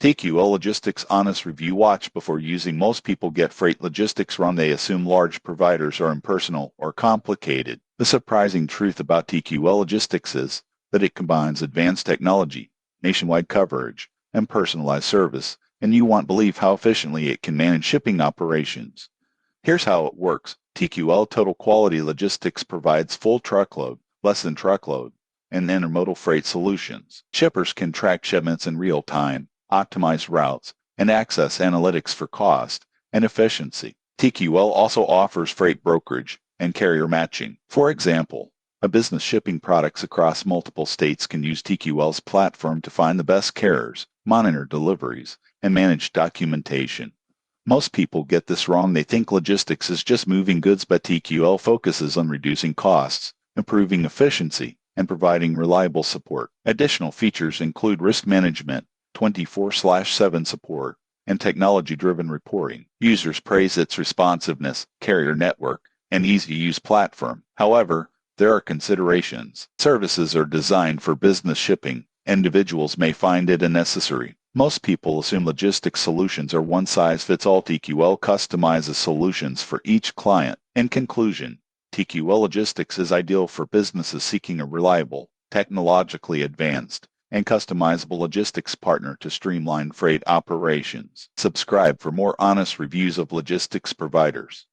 TQL Logistics Honest Review. Watch before using. Most people get freight logistics wrong. They assume large providers are impersonal or complicated. The surprising truth about TQL Logistics is that it combines advanced technology, nationwide coverage, and personalized service, and you won't believe how efficiently it can manage shipping operations. Here's how it works. TQL Total Quality Logistics provides full truckload, less than truckload, and intermodal freight solutions. Shippers can track shipments in real time, optimize routes, and access analytics for cost and efficiency. TQL also offers freight brokerage and carrier matching. For example, a business shipping products across multiple states can use TQL's platform to find the best carriers, monitor deliveries, and manage documentation. Most people get this wrong. They think logistics is just moving goods, but TQL focuses on reducing costs, improving efficiency, and providing reliable support. Additional features include risk management, 24/7 support, and technology-driven reporting. Users praise its responsiveness, carrier network, and easy-to-use platform. However, there are considerations. Services are designed for business shipping. Individuals may find it unnecessary. Most people assume logistics solutions are one-size-fits-all. TQL customizes solutions for each client. In conclusion, TQL Logistics is ideal for businesses seeking a reliable, technologically advanced, and customizable logistics partner to streamline freight operations. Subscribe for more honest reviews of logistics providers.